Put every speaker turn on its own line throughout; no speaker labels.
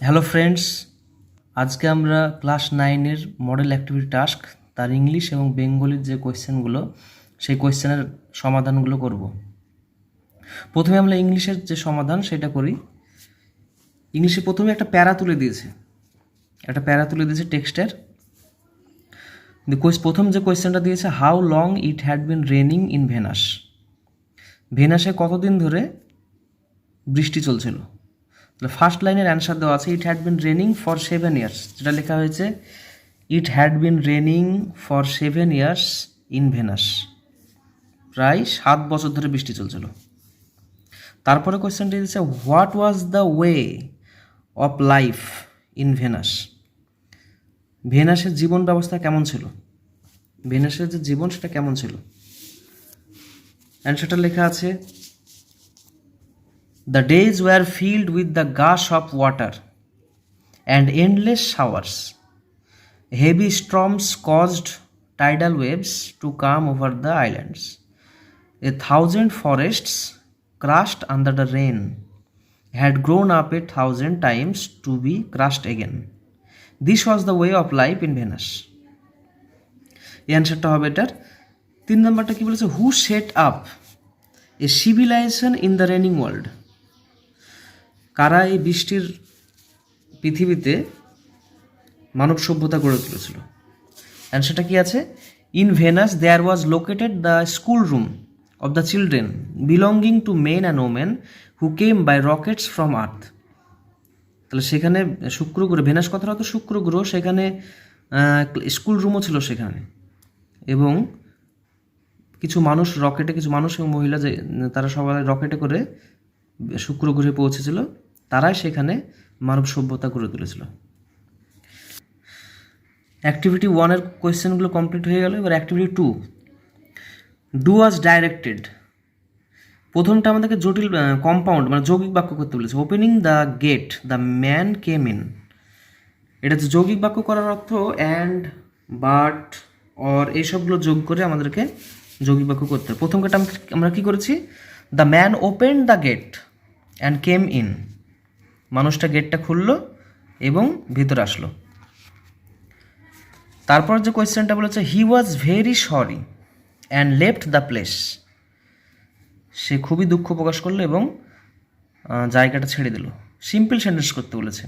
Hello friends, আজকে আমরা class 9-এর model activity task তার ইংলিশ এবং বেঙ্গলির যে কোয়েশ্চেনগুলো সেই কোয়েশ্চেনের সমাধানগুলো করব। প্রথমে আমরা ইংলিশের যে সমাধান সেটা করি। ইংলিশে প্রথমে একটা প্যারা তুলে দিয়েছে টেক্সটের। প্রথম যে কোয়েশ্চেনটা দিয়েছে, how long it had been raining in Venus. ভেনাসে কতদিন ধরে বৃষ্টি চলছিল। তাহলে ফার্স্ট লাইনের অ্যান্সার দেওয়া আছে, it had been raining for 7 years. যেটা লেখা হয়েছে, it had been raining for 7 years in Venus. প্রায় 7 বছর ধরে বৃষ্টি চলছিল। তারপরে কোয়েশ্চেনটি দিচ্ছে, what was the way of life in Venus. ভেনাসের জীবন ব্যবস্থা কেমন ছিল, ভেনাসের যে জীবন সেটা কেমন ছিল। অ্যান্সারটা লেখা আছে, the days were filled with the gush of water and endless showers. Heavy storms caused tidal waves to come over the islands. 1,000 forests crushed under the rain had grown up 1,000 times to be crushed again. This was the way of life in Venice. এই অ্যান্সারটা হবে এটার। 3 নম্বরটা কি বলেছে, who set up a civilization in the raining world. কারা এই বৃষ্টির পৃথিবীতে মানব সভ্যতা গড়ে তুলেছিল। অ্যান্সারটা কি আছে, in Venus there was located the school room of the children belonging to men and women who came by rockets from earth. তাহলে সেখানে শুক্র গ্রহ, ভেনাস কথাটা হতো শুক্র গ্রহ, সেখানে স্কুল রুমও ছিল সেখানে, এবং কিছু মানুষ রকেটে, কিছু মানুষ এবং মহিলা যে তারা সবাই রকেটে করে শুক্র গ্রহে পৌঁছেছিল, তারাই সেখানে মানব সভ্যতা গড়ে তুলেছিল। অ্যাক্টিভিটি 1-এর কোয়েশ্চেনগুলো কমপ্লিট হয়ে গেল। এবার অ্যাক্টিভিটি 2, ডু ওয়াজ ডাইরেক্টেড। প্রথমটা আমাদেরকে জটিল কম্পাউন্ড মানে যৌগিক বাক্য করতে বলেছে। Opening the get the man came in, এটা হচ্ছে যৌগিক বাক্য করার অর্থ অ্যান্ড, বাট, অর এইসবগুলো যোগ করে আমাদেরকে যৌগিক বাক্য করতে হবে। প্রথমটা আমরা কি করেছি, the man open the gate and came in. মানুষটা গেটটা খুললো এবং ভিতরে আসলো। তারপর যে কোয়েশ্চেনটা বলেছে, he was very sorry and left the place. সে খুবই দুঃখ প্রকাশ করলো এবং জায়গাটা ছেড়ে দিল। সিম্পল সেন্টেন্স করতে বলেছে।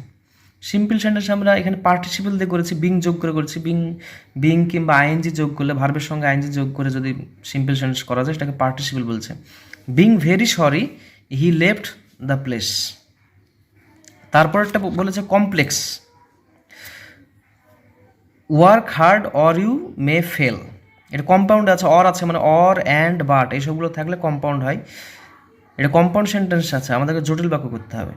সিম্পল সেন্টেন্স আমরা এখানে পার্টিসিপল দিয়ে করেছি, বিং যোগ করে করেছি। বিং কিংবা আইএনজি যোগ করলে, ভার্বের সঙ্গে আইএনজি যোগ করে যদি সিম্পল সেন্টেন্স করা যায় সেটাকে পার্টিসিপল বলছে। Being very sorry he left the place. তারপরটা বলেছে complex, work hard or you may fail. এটা কম্পাউন্ড আছে, অর আছে, মানে অর অ্যান্ড বাট এইসবগুলো থাকলে কম্পাউন্ড হয়। এটা কম্পাউন্ড সেন্টেন্স আছে, আমাদেরকে জটিল বাক্য করতে হবে।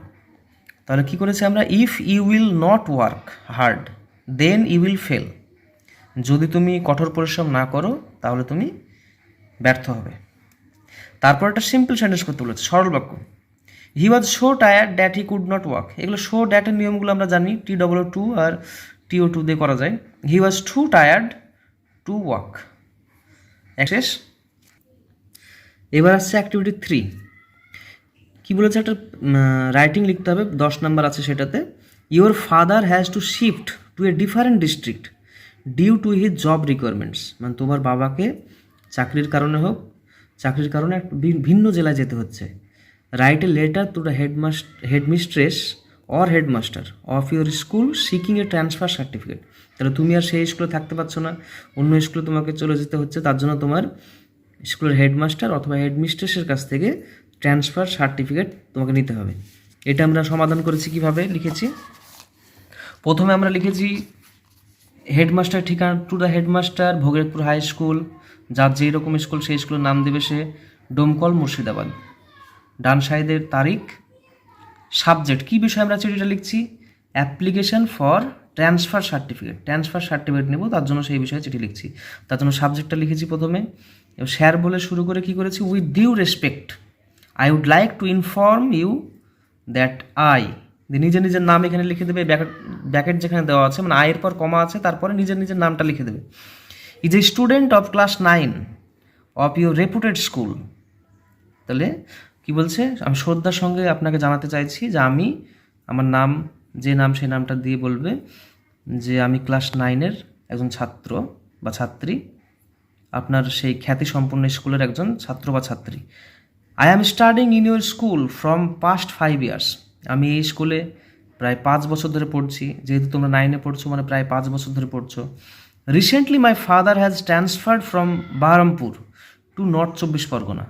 তাহলে কি করেছি আমরা, if you will not work hard then you will fail. যদি তুমি কঠোর পরিশ্রম না করো তাহলে তুমি ব্যর্থ হবে। তারপর একটা সিম্পল সেন্টেন্স করতে বলেছে, সরল বাক্য। He was so tired that he could not walk. এগুলো সো দ্যাটের নিয়মগুলো আমরা জানি, TW2 আর TO2 দিয়ে করা যায়। He was too tired to walk. শেষ। এবার আসছে অ্যাক্টিভিটি 3। কি বলেছে, একটা রাইটিং লিখতে হবে, 10 নাম্বার আছে সেটাতে। Your father has to shift to a different district due to his job requirements. মানে তোমার বাবাকে চাকরির কারণে ভিন্ন জেলায় যেতে হচ্ছে। Write a letter to the headmistress or headmaster of your school seeking a transfer certificate. তাহলে তুমি আর সেই স্কুলে থাকতে পারছো না, অন্য স্কুলে তোমাকে চলে যেতে হচ্ছে, তার জন্য তোমার স্কুলের হেডমাস্টার অথবা হেডমিস্ট্রেসের কাছ থেকে ট্রান্সফার সার্টিফিকেট তোমাকে নিতে হবে। এটা আমরা সমাধান করেছি, কিভাবে লিখেছি। প্রথমে আমরা লিখেছি হেডমাস্টার ঠিকানা, to the headmaster Bhogerpur high school, যার যেই রকম স্কুল সেই স্কুলের নাম দেবে সে, ডোমকল মুর্শিদাবাদ। ডান সাইডের তারিখ, সাবজেক্ট কী বিষয়ে আমরা চিঠিটা লিখছি, অ্যাপ্লিকেশন ফর ট্রান্সফার সার্টিফিকেট নেব, তার জন্য সেই বিষয়ে চিঠি লিখছি। তার জন্য সাবজেক্টটা লিখেছি প্রথমে। স্যার বলে শুরু করে কি করেছি, with due respect I would like to inform you that I, নিজের নিজের নাম এখানে লিখে দেবে, ব্যাকেট যেখানে দেওয়া আছে, মানে আয়ের পর কমা আছে, তারপরে নিজের নিজের নামটা লিখে দেবে। Is a student of class 9 of your রেপুটেড school. তাহলে কি বলছে, আমি শ্রদ্ধার সঙ্গে আপনাকে জানাতে চাইছি যে আমার নাম যে নাম সেই নামটা দিয়ে বলবে যে আমি ক্লাস 9-এর একজন ছাত্র বা ছাত্রী, আপনার সেই খ্যাতিসম্পন্ন স্কুলের একজন ছাত্র বা ছাত্রী। I am studying in your school from past 5 years. আমি এই স্কুলে প্রায় 5 বছর ধরে পড়ছি। যেহেতু তোমরা 9-এ পড়ছো মানে প্রায় 5 বছর ধরে পড়ছো। Recently my father has transferred from Baharampur to north 24 Pargana.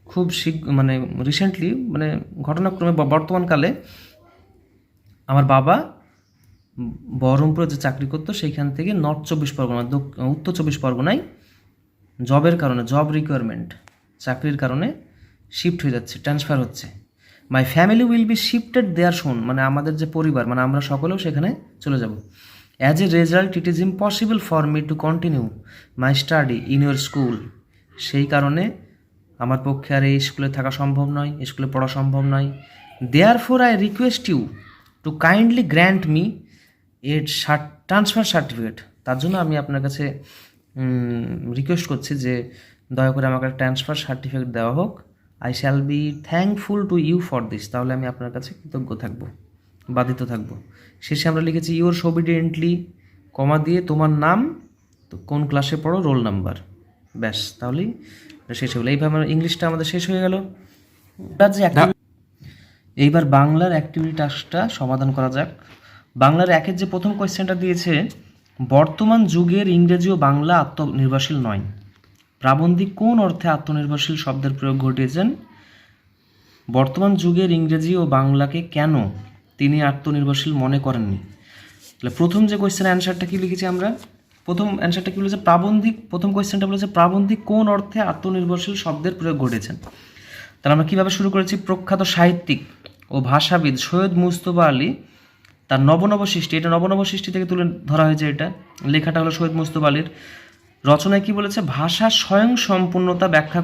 খুব মানে রিসেন্টলি মানে ঘটনাক্রমে বর্তমানকালে আমার বাবা বহরমপুরে যে চাকরি করতো সেইখান থেকে নর্থ 24 পরগনা উত্তর 24 পরগনায় জবের কারণে, জব রিকোয়ারমেন্ট, চাকরির কারণে শিফট হয়ে যাচ্ছে, ট্রান্সফার হচ্ছে। My family will be shifted there soon, মানে আমাদের যে পরিবার মানে আমরা সকলেও সেখানে চলে যাব। As a result it is impossible for me to continue my study in your school. সেই কারণে আমার পক্ষে আর এই স্কুলে থাকা সম্ভব নয়, স্কুলে পড়া সম্ভব নয়। Therefore I request you to kindly grant me এর ট্রান্সফার সার্টিফিকেট। তার জন্য আমি আপনার কাছে রিকোয়েস্ট করছি যে দয়া করে আমাকে ট্রান্সফার সার্টিফিকেট দেওয়া হোক। I shall be thankful to you for this. তাহলে আমি আপনার কাছে কৃতজ্ঞ থাকবো, বাধিত থাকবো। শেষে আমরা লিখেছি ইউর ওবিডিয়েন্টলি, কমা দিয়ে তোমার নাম, তো কোন ক্লাসে পড়ো, রোল নাম্বার, ব্যাস তাহলেই শেষ হয়ে গেলো। এইভাবে ইংলিশটা আমাদের শেষ হয়ে গেল। এইবার বাংলার অ্যাক্টিভিটি টাস্কটা সমাধান করা যাক। বাংলার 1-এর যে প্রথম কোয়েশ্চেনটা দিয়েছে, বর্তমান যুগের ইংরেজি ও বাংলা আত্মনির্ভরশীল নয়। প্রাবন্ধিক কোন অর্থে আত্মনির্ভরশীল শব্দের প্রয়োগ ঘটিয়েছেন? বর্তমান যুগের ইংরেজি ও বাংলাকে কেন তিনি আত্মনির্ভরশীল মনে করেননি? তাহলে প্রথম যে কোয়েশ্চেনের অ্যান্সারটা কি লিখেছি আমরা? প্রথম অ্যান্সারটা কি বলেছে? প্রাবন্ধিক, প্রথম কোয়েশ্চেনটা বলেছে প্রাবন্ধিক কোন অর্থে আত্মনির্ভরশীল শব্দের প্রয়োগ ঘটেছেন। তাহলে আমরা কীভাবে শুরু করেছি? প্রখ্যাত সাহিত্যিক ও ভাষাবিদ সৈয়দ মুজতবা আলী তার নবনব সৃষ্টি, এটা নবনব সৃষ্টি থেকে তুলে ধরা হয়েছে, এটা লেখাটা হলো সৈয়দ মুজতবা আলীর। রচনায় কি বলেছে? ভাষা স্বয়ং সম্পূর্ণতা ব্যাখ্যা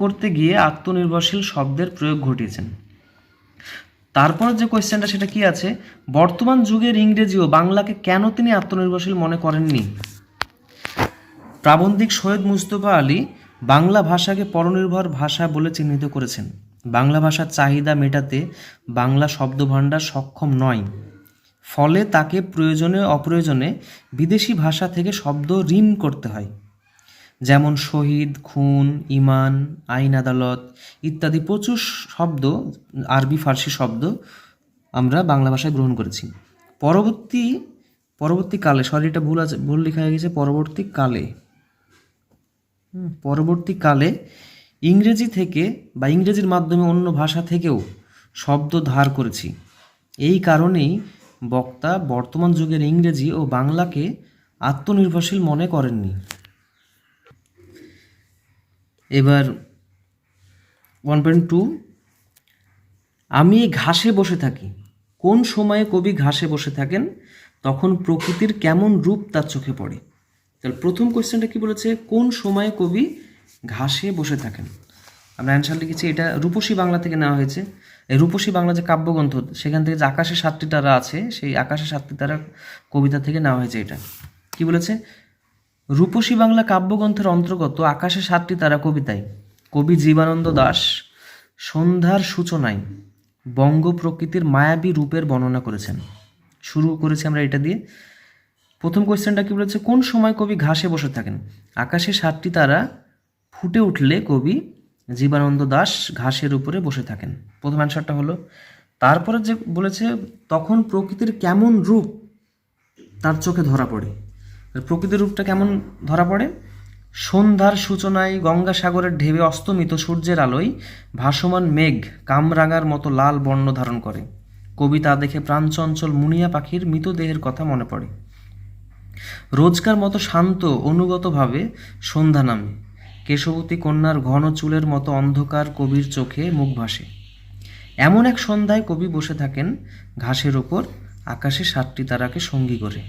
করতে গিয়ে আত্মনির্ভরশীল শব্দের প্রয়োগ ঘটিয়েছেন। তারপর যে কোয়েশ্চেনটা সেটা কি আছে? বর্তমান যুগের ইংরেজি ও বাংলাকে কেন তিনি আত্মনির্ভরশীল মনে করেননি? প্রাবন্ধিক সৈয়দ মুজতবা আলী বাংলা ভাষাকে পরনির্ভর ভাষা বলে চিহ্নিত করেছেন। বাংলা ভাষার চাহিদা মেটাতে বাংলা শব্দভাণ্ডার সক্ষম নয়, ফলে তাকে প্রয়োজনে অপ্রয়োজনে বিদেশি ভাষা থেকে শব্দ ঋণ করতে হয়। যেমন শহীদ, খুন, ইমান, আইন আদালত ইত্যাদি প্রচুর শব্দ, আরবি ফার্সি শব্দ আমরা বাংলা ভাষায় গ্রহণ করেছি। পরবর্তীকালে, সরি এটা ভুল লেখা হয়ে গেছে, পরবর্তীকালে ইংরেজি থেকে বা ইংরেজির মাধ্যমে অন্য ভাষা থেকেও শব্দ ধার করেছি। এই কারণেই বক্তা বর্তমান যুগের ইংরেজি ও বাংলাকে আত্মনির্ভরশীল মনে করেননি। এবার 1.2, আমি ঘাসে বসে থাকি। কোন সময়ে কবি ঘাসে বসে থাকেন? তখন প্রকৃতির কেমন রূপ তার চোখে পড়ে। তাহলে প্রথম কোয়েশ্চেনটা কি বলেছে? কোন সময়ে কবি ঘাসে বসে থাকেন? আমরা অ্যান্সার লিখেছি, এটা রূপসী বাংলা থেকে নেওয়া হয়েছে। এই রূপসী বাংলা যে কাব্যগ্রন্থ, সেখান থেকে যে আকাশে 7টি তারা আছে, সেই আকাশে 7টি তারা কবিতা থেকে নেওয়া হয়েছে। এটা কি বলেছে? রূপসী বাংলা কাব্যগ্রন্থের অন্তর্গত আকাশে 7টি তারা কবিতায় কবি জীবনানন্দ দাশ সন্ধ্যার সূচনায় বঙ্গ প্রকৃতির মায়াবী রূপের বর্ণনা করেছেন। শুরু করেছি আমরা এটা দিয়ে। প্রথম কোয়েশ্চেনটা কি বলেছে? কোন সময় কবি ঘাসে বসে থাকেন? আকাশে 7টি তারা ফুটে উঠলে কবি জীবনানন্দ দাশ ঘাসের উপরে বসে থাকেন। প্রথম অ্যান্সারটা হলো। তারপরে যে বলেছে তখন প্রকৃতির কেমন রূপ তার চোখে ধরা পড়ে। প্রকৃতির রূপটা কেমন ধরা পড়ে? সন্ধ্যার সূচনায় গঙ্গাসাগরের ঢেবে অস্তমিত সূর্যের আলোয় ভাসমান মেঘ কামরাঙার মতো লাল বর্ণ ধারণ করে। কবি তা দেখে প্রাণচঞ্চল মুনিয়া পাখির মৃতদেহের কথা মনে পড়ে। রোজকার মতো শান্ত অনুগতভাবে সন্ধ্যা নামে। কেশবতী কন্যার ঘন চুলের মতো অন্ধকার কবির চোখে মুখ ভাসে। এমন এক সন্ধ্যায় কবি বসে থাকেন ঘাসের ওপর আকাশে 7টি তারাকে সঙ্গী করে।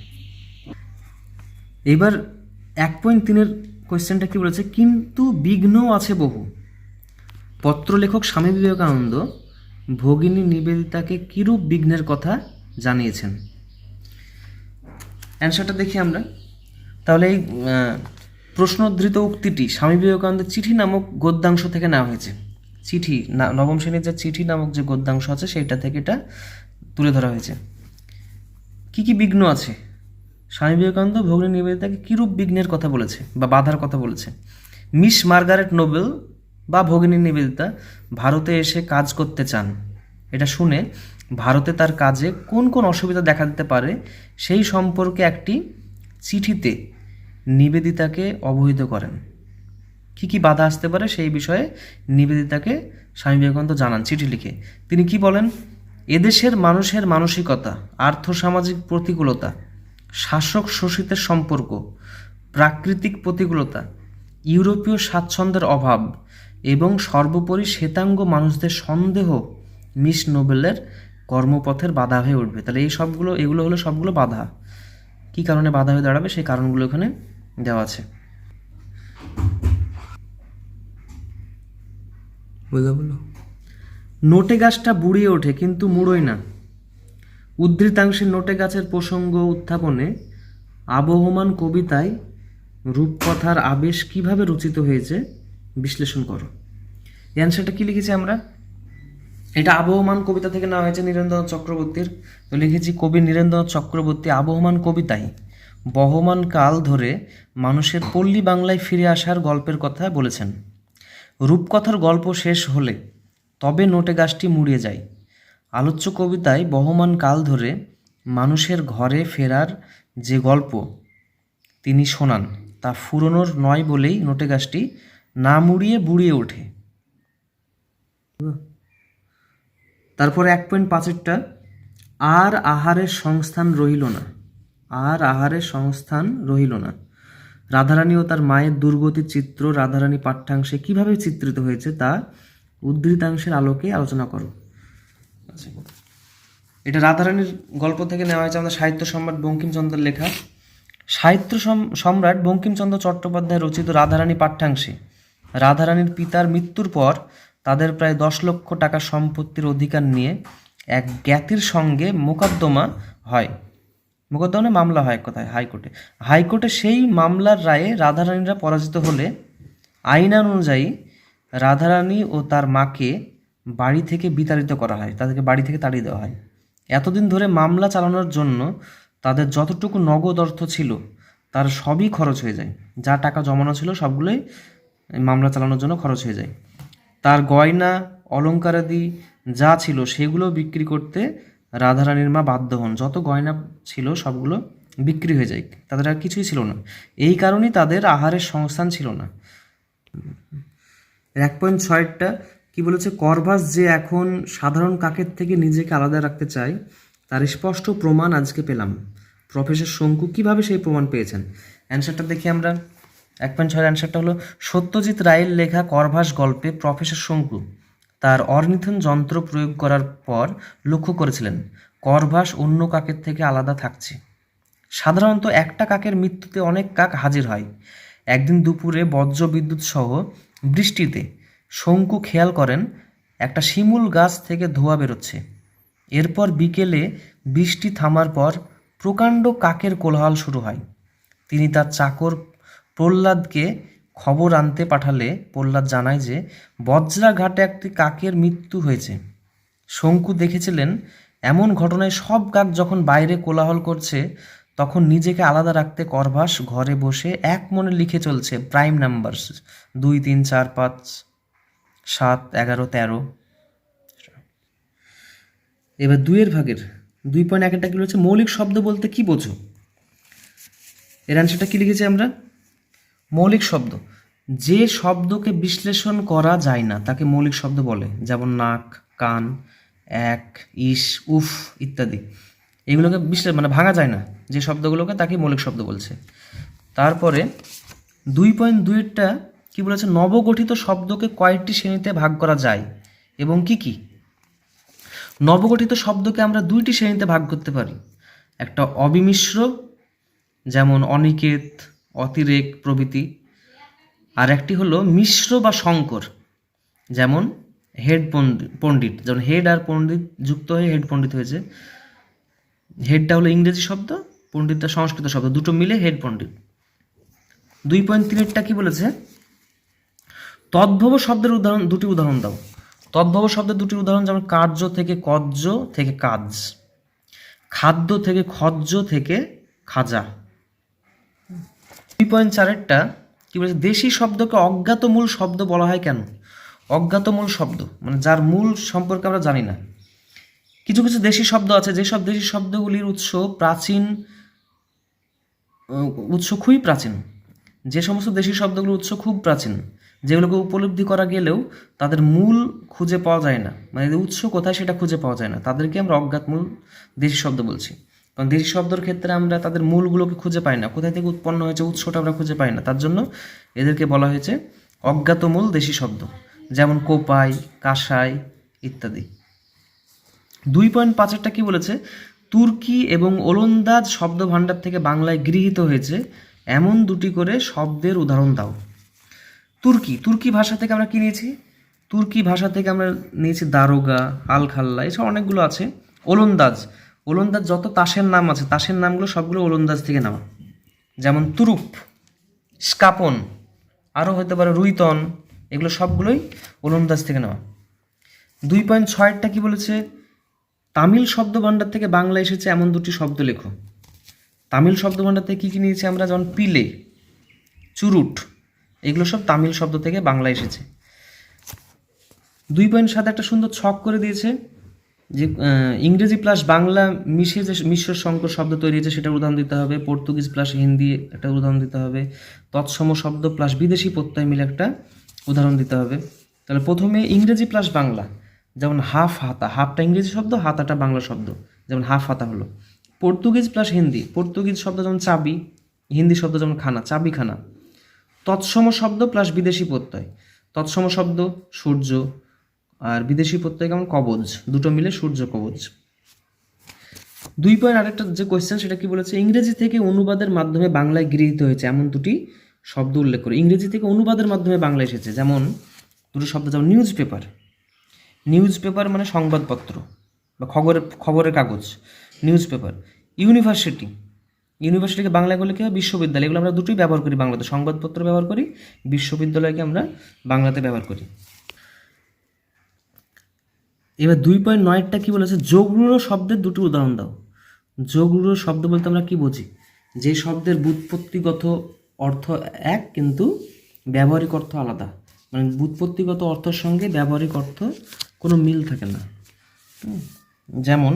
এবার 1.3-এর কোয়েশ্চেনটা কি বলেছে? কিন্তু বিঘ্ন আছে বহু। পত্রলেখক স্বামী বিবেকানন্দ ভগিনী নিবেদিতাকে কিরূপ বিঘ্নের কথা জানিয়েছেন? অ্যান্সারটা দেখি আমরা। তাহলে এই প্রশ্নোদ্ধৃত উক্তিটি স্বামী বিবেকানন্দের চিঠি নামক গদ্যাংশ থেকে নেওয়া হয়েছে। চিঠি নবম শ্রেণীর যে চিঠি নামক যে গদ্যাংশ আছে সেইটা থেকে এটা তুলে ধরা হয়েছে। কি কি বিঘ্ন আছে? স্বামী বিবেকানন্দ ভগিনী নিবেদিতাকে কিরূপ বিঘ্নের কথা বলেছে বা বাধার কথা বলেছে? মিস মার্গারেট নোবেল বা ভগিনী নিবেদিতা ভারতে এসে কাজ করতে চান, এটা শুনে ভারতে তার কাজে কোন কোন অসুবিধা দেখা দিতে পারে সেই সম্পর্কে একটি চিঠিতে নিবেদিতাকে অবহিত করেন। কি কি বাধা আসতে পারে সেই বিষয়ে নিবেদিতাকে স্বামী বিবেকানন্দ জানান চিঠি লিখে। তিনি কি বলেন? এদেশের মানুষের মানসিকতা, আর্থসামাজিক প্রতিকূলতা, শাসক শোষিতের সম্পর্ক, প্রাকৃতিক প্রতিকূলতা, ইউরোপীয় স্বাচ্ছন্দ্যের অভাব এবং সর্বোপরি শ্বেতাঙ্গ মানুষদের সন্দেহ মিস নোবেলের কর্মপথের বাধা হয়ে উঠবে। তাহলে এগুলো হলো সবগুলো বাধা। কি কারণে বাধা হয়ে দাঁড়াবে সেই কারণগুলো এখানে দেওয়া আছে। বলো। নোটে গাছটা বুড়িয়ে ওঠে কিন্তু মুড়োয় না। উদ্ধৃতাংশে নোটে গাছের প্রসঙ্গ উত্থাপনে আবহমান কবিতায় রূপকথার আবেশ কিভাবে রচিত হয়েছে বিশ্লেষণ করো। এই অ্যান্সারটা কি লিখেছি আমরা? এটা আবহমান কবিতা থেকে নেওয়া হয়েছে নীরেন্দ্রনাথ চক্রবর্তীর। তো লিখেছি কবি নীরেন্দ্রনাথ চক্রবর্তী আবহমান কবিতায় বহমান কাল ধরে মানুষের পল্লী বাংলায় ফিরে আসার গল্পের কথা বলেছেন। রূপকথার গল্প শেষ হলে তবে নোটে গাছটি মুড়িয়ে যায়। আলোচ্য কবিতায় বহমান কাল ধরে মানুষের ঘরে ফেরার যে গল্প তিনি শোনান তা ফুরোনোর নয় বলেই নোটে গাছটি না মুড়িয়ে বুড়িয়ে ওঠে। তারপরে 1.5-এরটা আর আহারের সংস্থান রহিল না। আর আহারের সংস্থান রহিল না। রাধারানী ও তার মায়ের দুর্গতির চিত্র রাধারানী পাঠ্যাংশে কিভাবে চিত্রিত হয়েছে তা উদ্ধৃতাংশের আলোকে আলোচনা করো। এটা রাধারানীর গল্প থেকে নেওয়া হয়েছে আমাদের সাহিত্য সম্রাট বঙ্কিমচন্দ্রের লেখা। সাহিত্য সম্রাট বঙ্কিমচন্দ্র চট্টোপাধ্যায় রচিত রাধারানী পাঠ্যাংশে রাধারানীর পিতার মৃত্যুর পর তাদের প্রায় 10 লক্ষ টাকা সম্পত্তির অধিকার নিয়ে এক জ্ঞাতির সঙ্গে মোকদ্দমা হয়। মোকদ্দমা মামলা হয় কোথায়? হাইকোর্টে সেই মামলার রায়ে রাধারানীরা পরাজিত হলে আইন অনুযায়ী রাধারানী ও তার মাকে বাড়ি থেকে বিতাড়িত করা হয়, তাদেরকে বাড়ি থেকে তাড়িয়ে দেওয়া হয়। এতদিন ধরে মামলা চালানোর জন্য তাদের যতটুকু নগদ অর্থ ছিল তার সবই খরচ হয়ে যায়। যা টাকা জমানো ছিল সবগুলোই মামলা চালানোর জন্য খরচ হয়ে যায়। তার গয়না অলঙ্কারাদি যা ছিল সেগুলো বিক্রি করতে রাধারানীর মা বাধ্য হন। যত গয়না ছিল সবগুলো বিক্রি হয়ে যায়, তাদের আর কিছুই ছিল না। এই কারণেই তাদের আহারের সংস্থান ছিল না। 1.6-টা কি বলেছে? করভাস যে এখন সাধারণ কাকের থেকে নিজেকে আলাদা রাখতে চায় তার স্পষ্ট প্রমাণ আজকে পেলাম। প্রফেসর শঙ্কু কিভাবে সেই প্রমাণ পেয়েছেন? অ্যান্সারটা দেখি আমরা। 1.6-এর অ্যান্সারটা হলো সত্যজিৎ রায়ের লেখা করভাস গল্পে প্রফেসর শঙ্কু তার অর্নিথন যন্ত্র প্রয়োগ করার পর লক্ষ্য করেছিলেন করভাস অন্য কাকের থেকে আলাদা থাকছে। সাধারণত একটা কাকের মৃত্যুতে অনেক কাক হাজির হয়। একদিন দুপুরে বজ্র বিদ্যুৎ সহ বৃষ্টিতে শঙ্কু খেয়াল করেন একটা শিমুল গাছ থেকে ধোঁয়া বেরোচ্ছে। এরপর বিকেলে বৃষ্টি থামার পর প্রকাণ্ড কাকের কোলাহল শুরু হয়। তিনি তার চাকর প্রহ্লাদকে খবর আনতে পাঠালে প্রহ্লাদ জানায় যে বজ্রাঘাটে একটি কাকের মৃত্যু হয়েছে। শঙ্কু দেখেছিলেন এমন ঘটনায় সব কাক যখন বাইরে কোলাহল করছে তখন নিজেকে আলাদা রাখতে করভাস ঘরে বসে এক মনে লিখে চলছে প্রাইম নাম্বারস 2, 3, 4, 5, 7, 11, 13। এবার 2-এর ভাগের 2.1-টা কি বলেছে? মৌলিক শব্দ বলতে কি বোঝো? এর অ্যান্সারটা কি লিখেছি আমরা? মৌলিক শব্দ যে শব্দকে বিশ্লেষণ করা যায় না তাকে মৌলিক শব্দ বলে। যেমন নাক, কান, এক, ইস, উফ ইত্যাদি। এগুলোকে ভাঙা যায় না যে শব্দগুলোকে, তাকে মৌলিক শব্দ বলছে। তারপরে 2.2-টা কি বলেছে? নবগঠিত শব্দকে কয়েকটি শ্রেণীতে ভাগ করা যায় এবং কি কি? নবগঠিত শব্দকে আমরা 2টি শ্রেণীতে ভাগ করতে পারি। একটা অবিমিশ্র, যেমন অনিকেত, অতিরেক প্রভৃতি। আর একটি হলো মিশ্র বা সংকর, যেমন হেড পণ্ডিত। যেমন হেড আর পণ্ডিত যুক্ত হয়ে হেড পণ্ডিত হয়েছে। হেডটা হলো ইংরেজি শব্দ, পণ্ডিতটা সংস্কৃত শব্দ, দুটো মিলে হেড পণ্ডিত। 2.3-টা কি বলেছে? তদ্ভব শব্দের দুটি উদাহরণ দাও। তদ্ভব শব্দের দুটি উদাহরণ, যেমন কার্য থেকে কর্য থেকে কাজ, খাদ্য থেকে খজ্জ থেকে খাজা। 2.4-এরটা কি বলেছে, দেশি শব্দকে অজ্ঞাত মূল শব্দ বলা হয় কেন? অজ্ঞাত মূল শব্দ মানে যার মূল সম্পর্কে আমরা জানি না। কিছু কিছু দেশি শব্দ আছে, যেসব দেশি শব্দগুলির উৎস খুবই প্রাচীন, যে সমস্ত দেশি শব্দগুলোর উৎস খুব প্রাচীন, যেগুলোকে উপলব্ধি করা গেলেও তাদের মূল খুঁজে পাওয়া যায় না, মানে উৎস কোথায় সেটা খুঁজে পাওয়া যায় না, তাদেরকে আমরা অজ্ঞাত মূল দেশি শব্দ বলছি। কারণ দেশি শব্দের ক্ষেত্রে আমরা তাদের মূলগুলোকে খুঁজে পাই না, কোথায় থেকে উৎপন্ন হয়েছে উৎসটা আমরা খুঁজে পাই না, তার জন্য এদেরকে বলা হয়েছে অজ্ঞাত মূল দেশি শব্দ, যেমন কোপাই, কাঁসাই ইত্যাদি। 2.5-এরটা কি বলেছে, তুর্কি এবং ওলন্দাজ শব্দ ভাণ্ডার থেকে বাংলায় গৃহীত হয়েছে এমন দুটি করে শব্দের উদাহরণ দাও। তুর্কি ভাষা থেকে আমরা কি নিয়েছি? তুর্কি ভাষা থেকে আমরা নিয়েছি দারোগা, আলখাল্লা, এসব অনেকগুলো আছে। ওলন্দাজ যত তাসের নাম আছে, তাসের নামগুলো সবগুলো ওলন্দাজ থেকে নেওয়া, যেমন তুরুপ, স্কাপন, আরও হতে পারে রুইতন, এগুলো সবগুলোই ওলন্দাজ থেকে নেওয়া। 2.6-এরটা কি বলেছে, তামিল শব্দ ভাণ্ডার থেকে বাংলা এসেছে এমন দুটি শব্দ লেখো। তামিল শব্দ ভাণ্ডার থেকে কী কী নিয়েছি আমরা, যেমন পিলে, চুরুট, এগুলো সব তামিল শব্দ থেকে বাংলা এসেছে। 2.7 একটা সুন্দর ছক করে দিয়েছে, যে ইংরেজি প্লাস বাংলা মিশিয়ে যে মিশ্র সংকর শব্দ তৈরি হয়েছে সেটার উদাহরণ দিতে হবে। পর্তুগিজ প্লাস হিন্দি একটা উদাহরণ দিতে হবে। তৎসম শব্দ প্লাস বিদেশি প্রত্যয় মিলে একটা উদাহরণ দিতে হবে। তাহলে প্রথমে ইংরেজি প্লাস বাংলা, যেমন হাফ হাতা, হাফটা ইংরেজি শব্দ, হাতাটা বাংলা শব্দ, যেমন হাফ হাতা হলো। পর্তুগিজ প্লাস হিন্দি, পর্তুগিজ শব্দ যেমন চাবি, হিন্দি শব্দ যেমন খানা, চাবি খানা। তৎসম শব্দ প্লাস বিদেশি প্রত্যয়, তৎসম শব্দ সূর্য, আর বিদেশি প্রত্যয় কেমন কবচ, দুটো মিলে সূর্য কবচ। 2.8 যে কোয়েশ্চেন সেটা কি বলেছে, ইংরেজি থেকে অনুবাদের মাধ্যমে বাংলায় গৃহীত হয়েছে এমন দুটি শব্দ উল্লেখ করে। ইংরেজি থেকে অনুবাদের মাধ্যমে বাংলা এসেছে যেমন দুটো শব্দ, যেমন নিউজ পেপার মানে সংবাদপত্র বা খবরের কাগজ, নিউজ পেপার। ইউনিভার্সিটিকে বাংলায় বলে কি হয়, বিশ্ববিদ্যালয়। এগুলো আমরা দুটোই ব্যবহার করি বাংলাতে, সংবাদপত্র ব্যবহার করি, বিশ্ববিদ্যালয়কে আমরা বাংলাতে ব্যবহার করি। এবার 2.9-টা কি বলেছে, যোগরূঢ় শব্দের দুটি উদাহরণ দাও। যোগরূঢ় শব্দ বলতে আমরা কি বুঝি, যে শব্দের ব্যুৎপত্তিগত অর্থ এক কিন্তু ব্যবহারিক অর্থ আলাদা, মানে ব্যুৎপত্তিগত অর্থের সঙ্গে ব্যবহারিক অর্থ কোনো মিল থাকে না। যেমন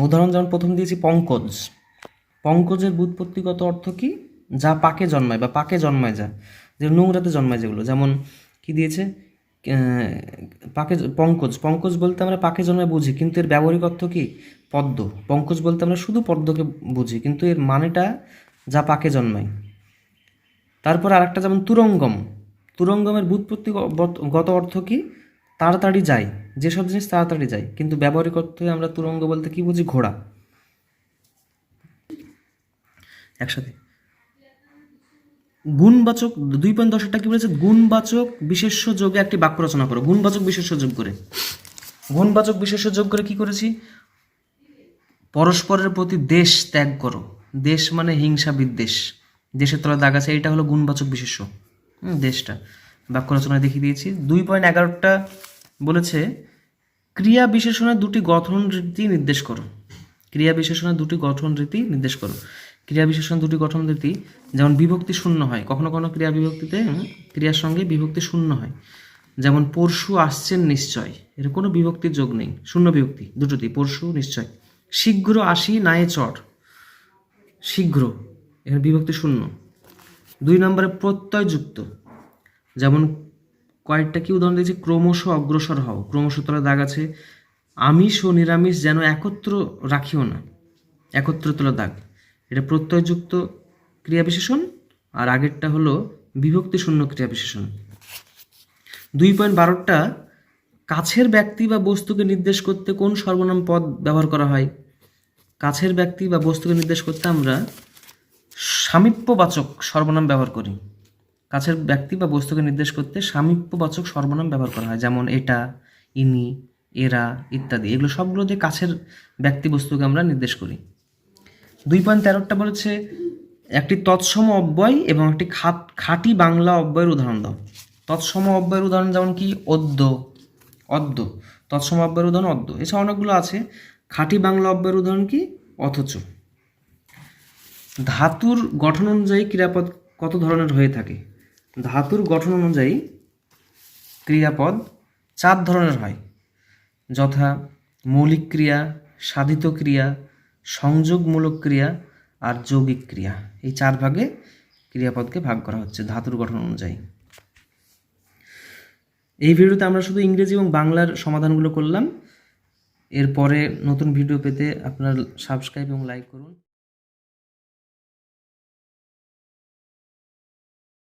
উদাহরণ যেমন প্রথম দিয়েছি পঙ্কজের ব্যুৎপত্তিগত অর্থ কি, যা পাকে জন্মায় বা পাকে জন্মায়, যা যে নোংরাতে জন্মায় যেগুলো। যেমন কি দিয়েছে, পঙ্কজ বলতে আমরা পাকে জন্মায় বুঝি, কিন্তু এর ব্যবহারিক অর্থ কি পদ্ম। পঙ্কজ বলতে আমরা শুধু পদ্মকে বুঝি, কিন্তু এর মানেটা যা পাকে জন্মায়। তারপর আরেকটা যেমন তুরঙ্গমের ব্যুৎপত্তিগত অর্থ কি, তাড়াতাড়ি যায়, যেসব জিনিস তাড়াতাড়ি যায়, কিন্তু ব্যবহারিক অর্থে আমরা তুরঙ্গ বলতে কি বুঝি, ঘোড়া। একসাথে গুণবাচক 2.10-টা কি বলেছে, গুণবাচক বিশেষ্য যোগে একটি বাক্য রচনা করো। গুণবাচক বিশেষ্য যোগ করে কি করেছি, পরস্পরের প্রতি দেশ ত্যাগ করো। দেশ মানে হিংসা বিদ্বেষ, দেশের তলায় দাগ আছে, এইটা হলো গুণবাচক বিশেষ্য, দেশটা বাক্য রচনায় দেখিয়ে দিয়েছি। 2.11-টা বলেছে ক্রিয়া বিশেষণের দুটি গঠন রীতি নির্দেশ করো। ক্রিয়া বিশেষণের দুটি গঠন রীতি নির্দেশ করো। ক্রিয়া বিশেষণ দুটি গঠন রীতি, যেমন বিভক্তি শূন্য হয়, কখনো কখনো ক্রিয়া বিভক্তিতে ক্রিয়ার সঙ্গে বিভক্তি শূন্য হয়, যেমন পরশু আসছেন নিশ্চয়, এর কোনো বিভক্তির যোগ নেই, শূন্য বিভক্তি দুটোতেই, পরশু নিশ্চয়। শীঘ্র আসি নায়ে চর, শীঘ্র, এখানে বিভক্তি শূন্য। 2 নম্বরে প্রত্যয়যুক্ত, যেমন কয়েকটা কি উদাহরণ দিয়েছে, ক্রমশ অগ্রসর হও, ক্রমশ তলা দাগ আছে। আমিষ ও নিরামিষ যেন একত্র রাখিও না, একত্র তলা দাগ, এটা প্রত্যয়যুক্ত ক্রিয়া বিশেষণ, আর আগেরটা হলো বিভক্তি শূন্য ক্রিয়া বিশেষণ। 2.12-টা কাছের ব্যক্তি বা বস্তুকে নির্দেশ করতে কোন সর্বনাম পদ ব্যবহার করা হয়। কাছের ব্যক্তি বা বস্তুকে নির্দেশ করতে আমরা সামীপ্যবাচক সর্বনাম ব্যবহার করি। কাছের ব্যক্তি বা বস্তুকে নির্দেশ করতে সামীপ্যবাচক সর্বনাম ব্যবহার করা হয়, যেমন এটা, ইনি, এরা ইত্যাদি। এগুলো সবগুলো দিয়ে কাছের ব্যক্তি বস্তুকে আমরা নির্দেশ করি। 2.13-টা বলেছে একটি তৎসম অব্যয় এবং একটি খাঁটি বাংলা অব্যয়ের উদাহরণ দাও। তৎসম অব্যয়ের উদাহরণ যেমন কি অদ্য, অদ্য, তৎসম অব্যয়ের উদাহরণ অদ্য। এছাড়া অনেকগুলো আছে। খাঁটি বাংলা অব্যয়ের উদাহরণ কি অথচ। ধাতুর গঠন অনুযায়ী ক্রিয়াপদ কত ধরনের হয়ে থাকে? ধাতুর গঠন অনুযায়ী ক্রিয়াপদ 4 ধরনের হয়, যথা মৌলিক ক্রিয়া, সাধিত ক্রিয়া, সংযোগমূলক ক্রিয়া আর যৌগিক ক্রিয়া। এই 4 ভাগে ক্রিয়াপদকে ভাগ করা হচ্ছে ধাতুর গঠন অনুযায়ী। এই ভিডিওতে আমরা শুধু ইংরেজি এবং বাংলার সমাধানগুলো করলাম। এরপরে নতুন ভিডিও পেতে আপনারা সাবস্ক্রাইব এবং লাইক করুন।